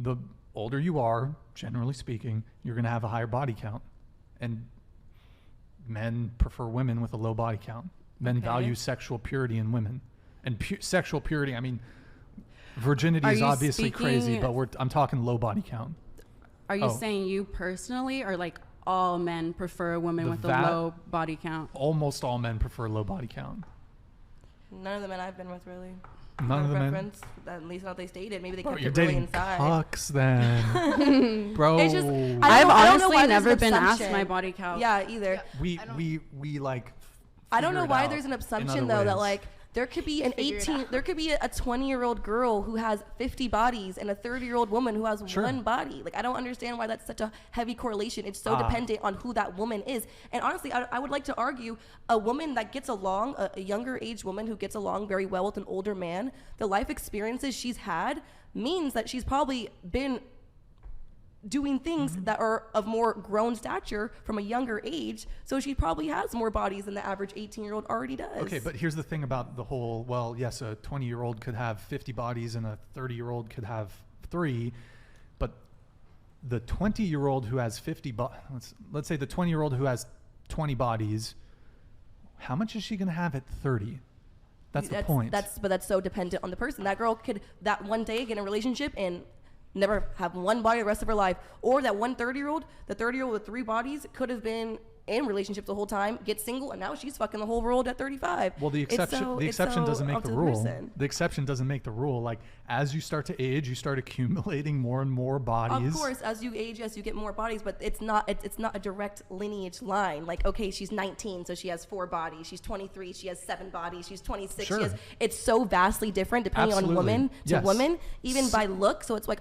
the older you are, generally speaking, you're going to have a higher body count. And men prefer women with a low body count. Men value sexual purity in women. And sexual purity, I mean, virginity is obviously crazy, but I'm talking low body count. Are you saying you personally, or like all men prefer a woman with a low body count? Almost all men prefer low body count. None of the men I've been with really. None of the men? At least not they stated. Maybe they kept you're it really dating inside. cucks then. Bro. It's just, I've honestly never never been asked my body count. Yeah, either. Yeah. We like I don't know why there's an assumption though that like there could be an 18, there could be a 20-year-old girl who has 50 bodies and a 30-year-old woman who has one body. Like, I don't understand why that's such a heavy correlation. It's so dependent on who that woman is. And honestly, I would like to argue a woman that gets along, a younger age woman who gets along very well with an older man, the life experiences she's had means that she's probably been doing things that are of more grown stature from a younger age, so she probably has more bodies than the average 18-year-old already does. Okay, but here's the thing about the whole, well, yes, a 20-year-old could have 50 bodies and a 30-year-old could have 3, but the 20-year-old who has 50 let's say the 20-year-old who has 20 bodies, how much is she going to have at 30? That's the point. But that's so dependent on the person. That girl could that one day get in a relationship and never have one body the rest of her life. Or that one 30-year-old, the 30-year-old with 3 bodies could have been in relationships the whole time, get single, and now she's fucking the whole world at 35. Well, the exception doesn't make the rule. The exception doesn't make the rule. Like, as you start to age, you start accumulating more and more bodies. Of course, as you age, yes, you get more bodies, but it's not a direct lineage line. Like, okay, she's 19, so she has 4 bodies. She's 23, she has 7 bodies. She's 26, she has. It's so vastly different depending on woman to woman, even by look. So it's like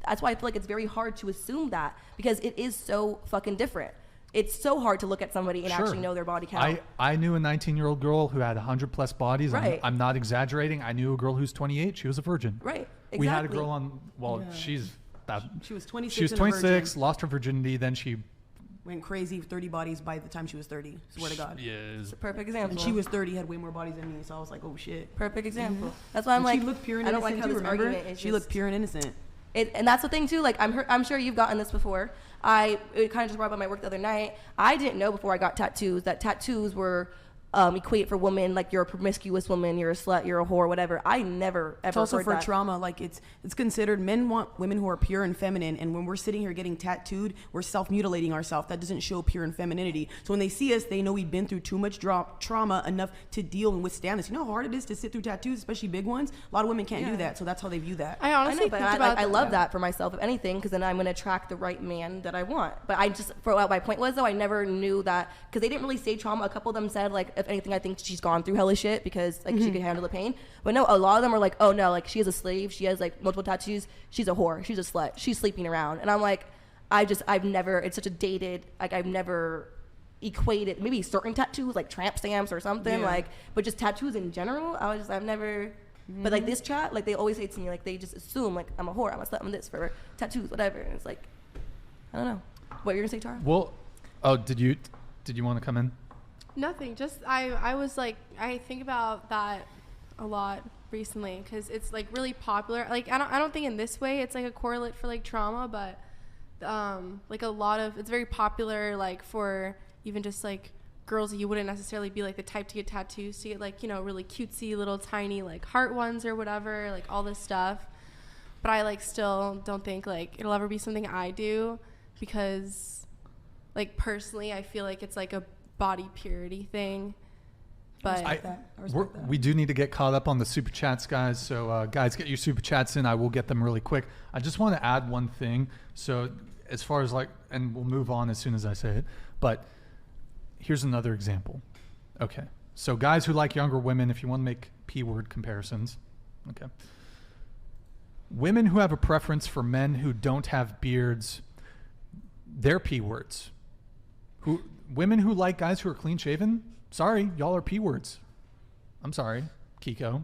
that's why I feel like it's very hard to assume that, because it is so fucking different. It's so hard to look at somebody and actually know their body count. I knew a 19-year-old girl who had 100 plus bodies. Right. I'm not exaggerating. I knew a girl who's 28. She was a virgin. Right. Exactly. We had a girl on. Well, she was 26. She was 26. Lost her virginity. Then she went crazy. 30 bodies by the time she was 30. Swear to God. Yes. Perfect example. And she was 30, had way more bodies than me. So I was like, oh shit. Perfect example. That's why I'm like, she looked pure and I don't innocent. like how this argument is. She looked pure and innocent. And that's the thing too. Like I'm sure you've gotten this before. It kind of just brought up at my work the other night. I didn't know before I got tattoos that tattoos were equate for women, like you're a promiscuous woman, you're a slut, you're a whore, whatever. I never ever it's also heard for that. trauma. Like it's considered, men want women who are pure and feminine, and when we're sitting here getting tattooed, we're self-mutilating ourselves. That doesn't show pure and femininity. So when they see us, they know we've been through too much trauma enough to deal and withstand this. You know how hard it is to sit through tattoos, especially big ones? A lot of women can't do that, so that's how they view that. I honestly think about I love that for myself, if anything, because then I'm going to attract the right man that I want. But I just, for what my point was though, I never knew that, because they didn't really say trauma. A couple of them said, like, if anything, I think she's gone through hella shit because like she could handle the pain. But no, a lot of them are like, oh no, like she is a slave, she has like multiple tattoos, she's a whore, she's a slut, she's sleeping around. And I'm like, I've never, it's such a dated, like I've never equated, maybe certain tattoos like tramp stamps or something, like, but just tattoos in general, I've never, but like this chat, like they always say to me, like they just assume like I'm a whore, I'm a slut, I'm this for tattoos, whatever. And it's like, I don't know. What you're gonna say, Tara? Well, did you want to come in? Nothing. Just I was like, I think about that a lot recently because it's like really popular. Like I don't think in this way it's like a correlate for like trauma, but like a lot of it's very popular like for even just like girls that you wouldn't necessarily be like the type to get tattoos, to get like, you know, really cutesy little tiny like heart ones or whatever, like all this stuff. But I like still don't think like it'll ever be something I do because like personally I feel like it's like a body purity thing, but we do need to get caught up on the super chats, guys. So guys, get your super chats in. I will get them really quick. I just want to add one thing. So as far as like, and we'll move on as soon as I say it, but here's another example. Okay, so guys who like younger women, if you want to make P-word comparisons, okay, women who have a preference for men who don't have beards, they're P-words. Women who like guys who are clean shaven, sorry, y'all are P-words. I'm sorry, Kiko.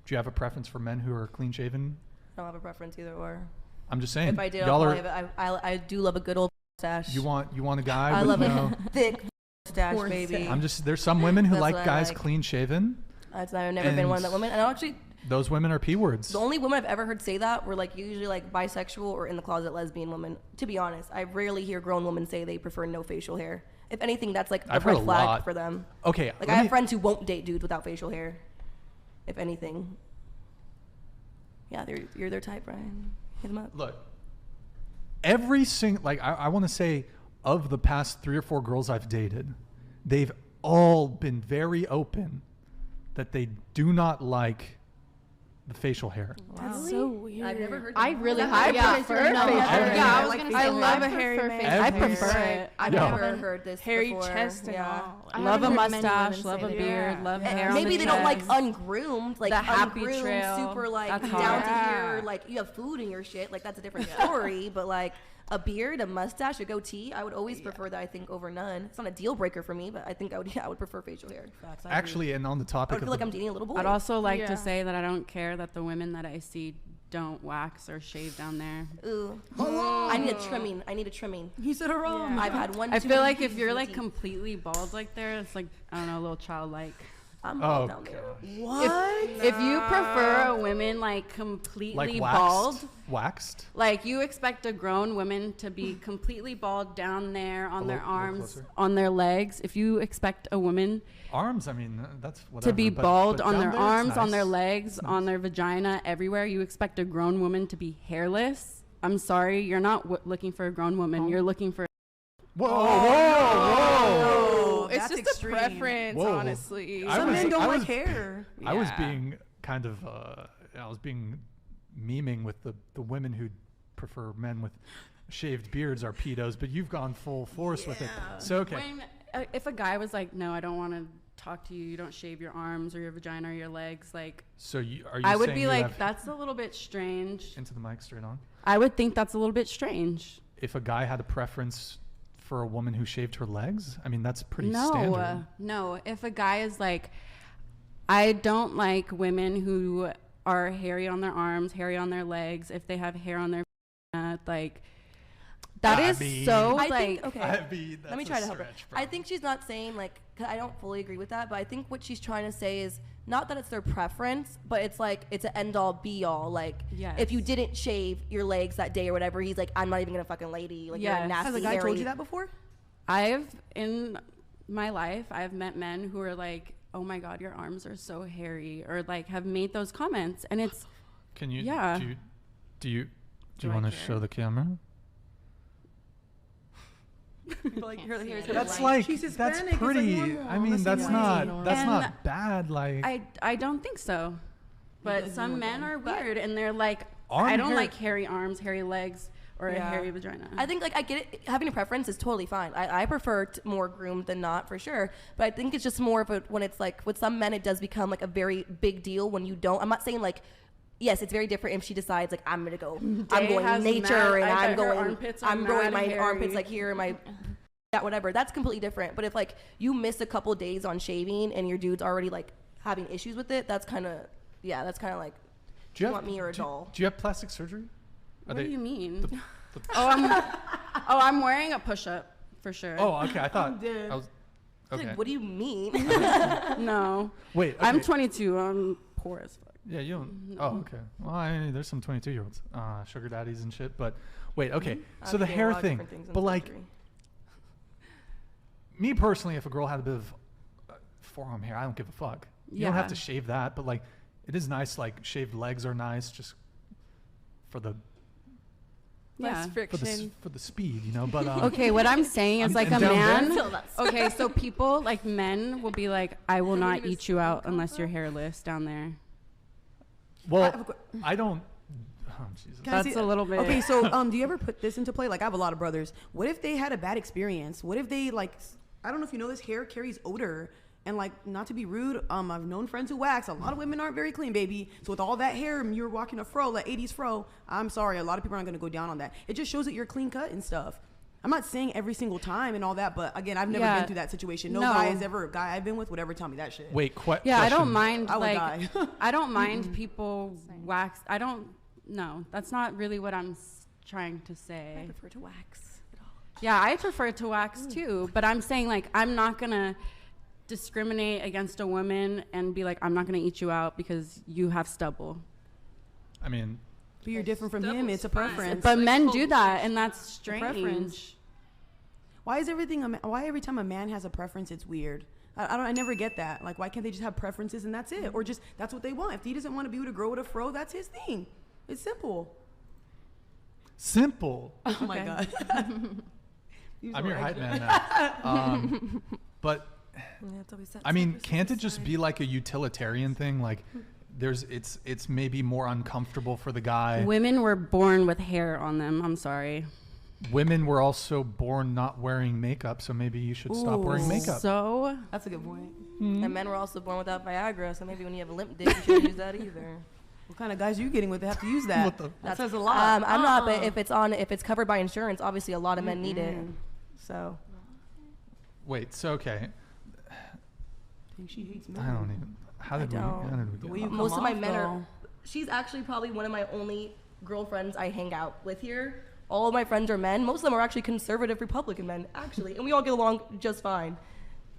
Do you have a preference for men who are clean shaven? I don't have a preference either or. I'm just saying. If I did, I do love a good old stash. You want a guy I with love a thick stash, baby. There's some women who like guys clean shaven. I've never been one of that women. And actually, Those women are P words. The only women I've ever heard say that were like usually like bisexual or in the closet lesbian women. To be honest, I rarely hear grown women say they prefer no facial hair. If anything, that's like a I've heard red a flag lot. for them. Okay. Like I have friends who won't date dudes without facial hair. If anything. Yeah, you're their type, Brian. Hit them up. Look, every single, like, I want to say, of the past 3 or 4 girls I've dated, they've all been very open that they do not like the facial hair. That's so weird. I've never heard I that. really I prefer prefer facial facial hair. hair. Yeah, I was Like gonna facial say hair. I love I a hairy prefer man. facial I hair. prefer it. I've Yo. never heard this Hairy before. chest and Yeah. all. I Love a haven't heard many mustache, women love say a that. beard, Yeah. love And hair on maybe the they don't like chest. ungroomed, like The happy ungroomed, trail. super like That's down hard. to here, like you have food in your shit. Like that's a different story. But like a beard, a mustache, a goatee, I would always prefer that. I think over none. It's not a deal breaker for me, but I think I would prefer facial hair. Facts, I agree. Actually, and on the I topic would of feel like the- I'm dating a little boy. I'd also like Yeah. to say that I don't care that the women that I see don't wax or shave down there. Ooh. I need a trimming. I need a trimming. You said it wrong. I've had one. I too feel many like if pieces you're of like tea. completely bald like there, it's like, I don't know, a little childlike. I'm Oh, bald down there. What? If you prefer a woman like completely like bald, waxed. like you expect a grown woman to be completely bald down there on their little arms, closer. on their legs. If you expect a woman Arms, I mean, that's whatever. to be but bald but on down their there, it's arms, on nice. their legs, on their vagina, everywhere, you expect a grown woman to be hairless. I'm sorry, you're not looking for a grown woman. You're looking for. Whoa, whoa, Oh, It's that's just extreme. a preference, Whoa. honestly. I Some was- men don't I like was- hair. I was Yeah. being kind of, I was being memeing with the women who prefer men with shaved beards are pedos, but you've gone full force with it. So, okay. When, if a guy was like, no, I don't want to talk to you, you don't shave your arms or your vagina or your legs, like, So are you I would saying be you like, have- that's a little bit strange. into the mic straight on? I would think that's a little bit strange. If a guy had a preference for a woman who shaved her legs, I mean, that's pretty standard. No. If a guy is like, I don't like women who are hairy on their arms, hairy on their legs, if they have hair on their like, that I is mean- so I like. think okay. I mean, Let me that's try a to help her. stretch, I think she's not saying like 'cause I don't fully agree with that, but I think what she's trying to say is not that it's their preference, but it's like it's an end all be all. Like Yes. if you didn't shave your legs that day or whatever, he's like, I'm not even gonna fucking lady. Like you're a Yes. nasty. Has a guy hairy. told you that before? I've in my life I've met men who are like, oh my god, your arms are so hairy, or like have made those comments, and it's Can you? Yeah. Do you Do I want to care? show the camera? Like, here's her That's line. like She's that's Hispanic, it's like pretty. normal. I mean, Let's that's see not why. that's And not bad. Like I don't think so, but guys some know men that. are weird, and they're like, Arm I don't hair- like hairy arms, hairy legs, or a Yeah. hairy vagina. I think like I get it. Having a preference is totally fine. I prefer more groomed than not for sure. But I think it's just more of a when it's like with some men it does become like a very big deal when you don't. I'm not saying like. Yes, it's very different if she decides like I'm gonna go. I'm going has nature mad- and I I'm bet her going. armpits are I'm growing mad my hairy. armpits like here and my. Yeah, whatever. That's completely different. But if like you miss a couple days on shaving and your dude's already like having issues with it, that's kind of like. do you want me or a doll? Do you have plastic surgery? What do you mean? the- I'm wearing a push-up for sure. Oh, okay. I thought dead. I was. It's Okay. like, what do you mean? No, Wait. I'm okay. 22. I'm poor as fuck. Yeah, you don't. Oh, okay. Well, there's some 22-year-olds, sugar daddies and shit. But wait, okay. So the I've seen a hair lot of thing, different things in but this like country. me personally, if a girl had a bit of forearm hair, I don't give a fuck. You don't have Yeah. to shave that, but like, it is nice. Like shaved legs are nice, just for the Less Yeah. friction. for the speed, you know. But Okay, what I'm saying is I'm- like a and down man. there? Still that's- Okay, so people like men will be like, I will not even eat you out unless you're hairless down there. well, I don't. Oh, Jesus. Can I That's see- a little bit. Okay, so do you ever put this into play? Like I have a lot of brothers. What if they had a bad experience? What if they like? I don't know if you know this. Hair carries odor, and like not to be rude, I've known friends who wax. A lot of women aren't very clean, baby. So with all that hair, you're walking a fro, like 80s fro. I'm sorry, a lot of people aren't gonna go down on that. It just shows that you're clean cut and stuff. I'm not saying every single time and all that, but again, I've never Yeah. been through that situation. No, No. guy I've been with would ever tell me that shit. Wait, Yeah, I don't question. mind I would like die. I don't mind people wax. I don't. No, that's not really what I'm trying to I say. prefer to wax. Yeah, I prefer to wax too, but I'm saying like I'm not gonna discriminate against a woman and be like, I'm not going to eat you out because you have stubble. I mean, But you're different from him. It's a preference. But men do that, and that's strange. Preference. Why is why every time a man has a preference, it's weird? I never get that. Like, why can't they just have preferences and that's it? Or just, that's what they want. If he doesn't want to be able to grow with a fro, that's his thing. It's simple. Simple. Oh my God. I'm your hype man now. But I mean, can't it just be like a utilitarian thing? Like, it's maybe more uncomfortable for the guy. Women were born with hair on them. I'm sorry. Women were also born not wearing makeup, so maybe you should stop wearing makeup. So That's a good point. And men were also born without Viagra, so maybe when you have a limp dick, you shouldn't use that either. What kind of guys are you getting with that have to use that? That says a lot. I'm not, but if it's covered by insurance, obviously a lot of men need it. So. Wait, so okay. I think she hates men. I don't even. How did we The way get you come Most of my off, men are. though. She's actually probably one of my only girlfriends I hang out with here. All of my friends are men. Most of them are actually conservative Republican men, actually, and we all get along just fine.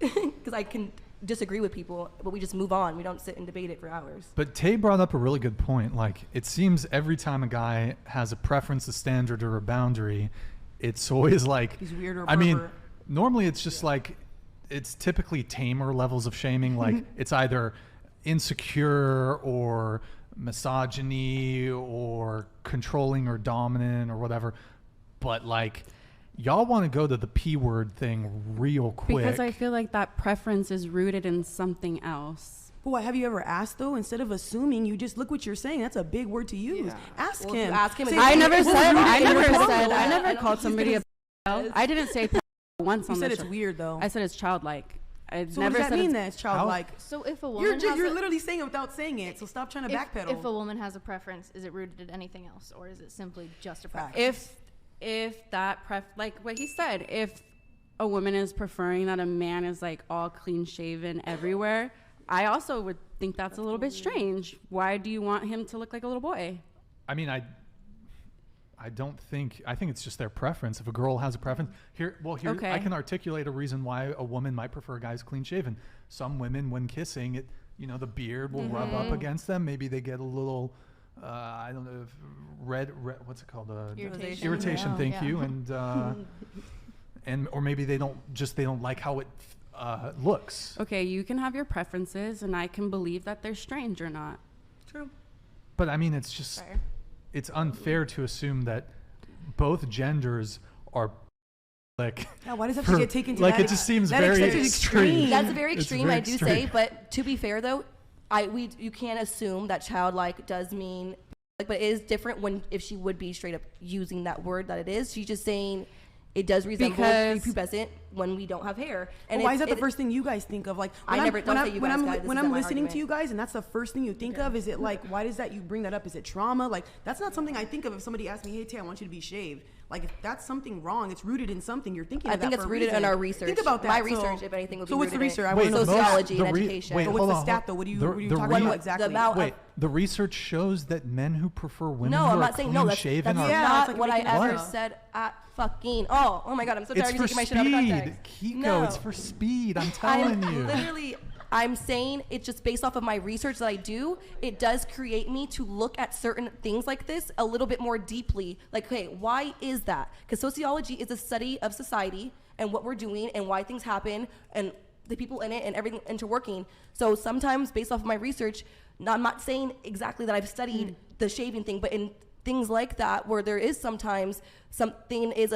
Because I can disagree with people, but we just move on. We don't sit and debate it for hours. But Tay brought up a really good point. Like, it seems every time a guy has a preference, a standard, or a boundary, it's always like, He's weird or I mean, pervert. normally it's just like, it's typically tamer levels of shaming. Like, it's either insecure or misogyny or controlling or dominant or whatever. But like, y'all want to go to the P word thing real quick. because I feel like that preference is rooted in something else. But what, have you ever asked though? Instead of assuming, you just look what you're saying. That's a big word to use. Yeah. Ask Well, him. ask him Say, again. I never Well, said. you I can never respond said. to I that. never I don't called think somebody a. he's I didn't say once You on said the it's show. weird though. I said it's childlike. I So never what does that said mean it's- that it's childlike? So if a woman You're has literally saying it without saying it. So stop trying to backpedal. if a woman has a preference, is it rooted in anything else, or is it simply just a preference? if that like what he said, if a woman is preferring that a man is like all clean shaven everywhere, I also would think that's a little bit strange. Why do you want him to look like a little boy? I mean, I don't think. I think it's just their preference. If a girl has a preference, Okay. I can articulate a reason why a woman might prefer guys clean shaven. Some women, when kissing, the beard will rub up against them. Maybe they get a little, I don't know, red. What's it called? Irritation. Irritation. Yeah. Thank Yeah. you. And or maybe they don't like how it looks. Okay, you can have your preferences, and I can believe that they're strange or not. True. But I mean, it's just. Fair. It's unfair to assume that both genders are like. Yeah, why does that have to get taken to like that? it just seems that very extent is extreme. That's very It's extreme, very I do extreme. say. But to be fair, though, you can't assume that childlike does mean, but it is different if she would be straight up using that word that it is. She's just saying it does resemble Because- prepubescent when we don't have hair. And why is that the first thing you guys think of? Like, I never- don't say you guys, guys. This when is I'm my listening to argument. you guys, and that's the first thing you think of. Is it like, why does that you bring that up? Is it trauma? Like, that's not something I think of if somebody asks me, "Hey, Tay, I want you to be shaved." Like, if that's something wrong, it's rooted in something. You're thinking. I of think that it's for a rooted in reason. our research. Think about that. My So- research, if anything, would be So what's the rooted in research? I Wait, want to know. sociology and education. Wait, So hold what's the on, stat though? What are you the talking about re- exactly? The amount Wait, the research shows that men who prefer women No, who I'm are not saying no. clean That's shaven are. Yeah, it's not like what I making it ever up. said at fucking. Oh my God, I'm so tired It's of for taking my shit out of speed, context. Kiko. No. It's for speed. I'm telling you. I'm saying it's just based off of my research that I do. It does create me to look at certain things like this a little bit more deeply. Like, okay, why is that? Because sociology is a study of society and what we're doing and why things happen and the people in it and everything interworking. So sometimes based off of my research, I'm not saying exactly that I've studied the shaving thing, but in things like that where there is sometimes something is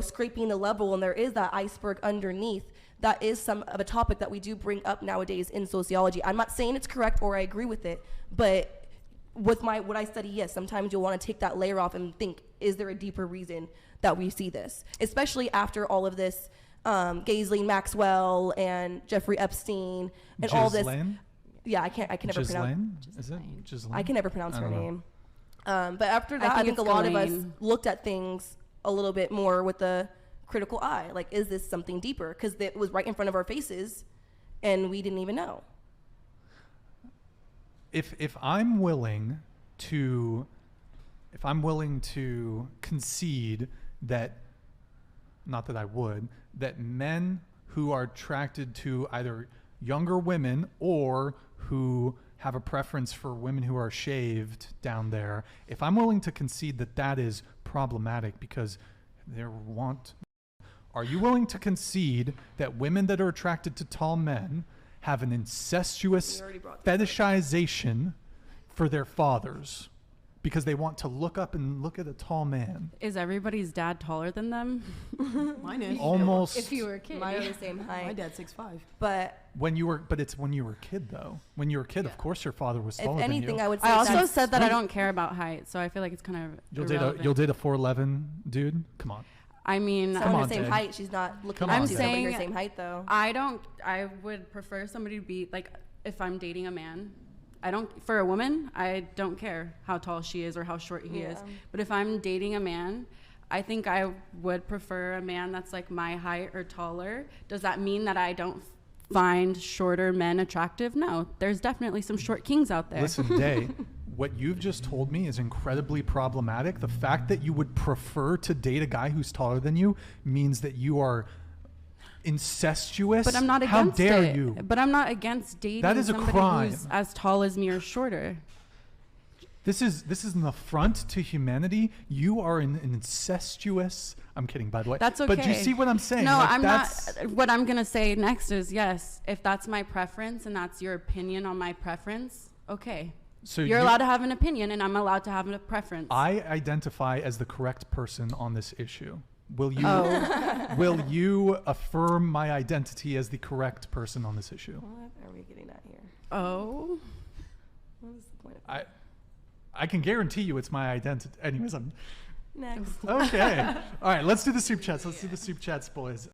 scraping the level and there is that iceberg underneath, that is some of a topic that we do bring up nowadays in sociology. I'm not saying it's correct or I agree with it, but with what I study, yes, sometimes you'll want to take that layer off and think, is there a deeper reason that we see this? Especially after all of this, Ghislaine Maxwell and Jeffrey Epstein and all this. Ghislaine? Yeah, I can never pronounce. Ghislaine? Is it Ghislaine? I can never pronounce her don't know. name. But after that, I think a it's lot of us Ghislaine. looked at things a little bit more with a critical eye. Like, is this something deeper? Because it was right in front of our faces, and we didn't even know. If I'm willing to concede that, not that I would, that men who are attracted to either younger women or who have a preference for women who are shaved down there, if I'm willing to concede that that is problematic because they want, are you willing to concede that women that are attracted to tall men have an incestuous fetishization for their fathers because they want to look up and look at a tall man? Is everybody's dad taller than them? Mine is. Almost. If you were a kid. Mine are the same height. My dad's 6'5". But It's when you were a kid though. When you were a kid, of course your father was if taller than anything, you. I would say I also that's- said that I don't care about height, so I feel like it's kind of You'll date a 4'11" dude? Come on. I mean, someone on, the same Dave. height. She's not looking Come up on, to Dave. somebody her I'm saying- same height though. I would prefer somebody to be like, if I'm dating a man, for a woman, I don't care how tall she is or how short he is. But if I'm dating a man, I think I would prefer a man that's like my height or taller. Does that mean that I don't find shorter men attractive? No, there's definitely some short kings out there. Listen, Day, what you've just told me is incredibly problematic. The fact that you would prefer to date a guy who's taller than you means that you are incestuous. But I'm not How against dare it. you? But I'm not against dating That is a somebody crime. who's as tall as me or shorter. This is an affront to humanity. You are an incestuous. I'm kidding, by the way. That's okay. But do you see what I'm saying? No, Like, I'm that's- not. What I'm gonna say next is yes. If that's my preference and that's your opinion on my preference, okay. So You're allowed to have an opinion, and I'm allowed to have a preference. I identify as the correct person on this issue. Will you Oh. will you affirm my identity as the correct person on this issue? What are we getting at here? Oh. What is the point of I can guarantee you it's my identity. Anyways, I'm next? okay. All right, let's do the soup chats. Let's do the soup chats, boys.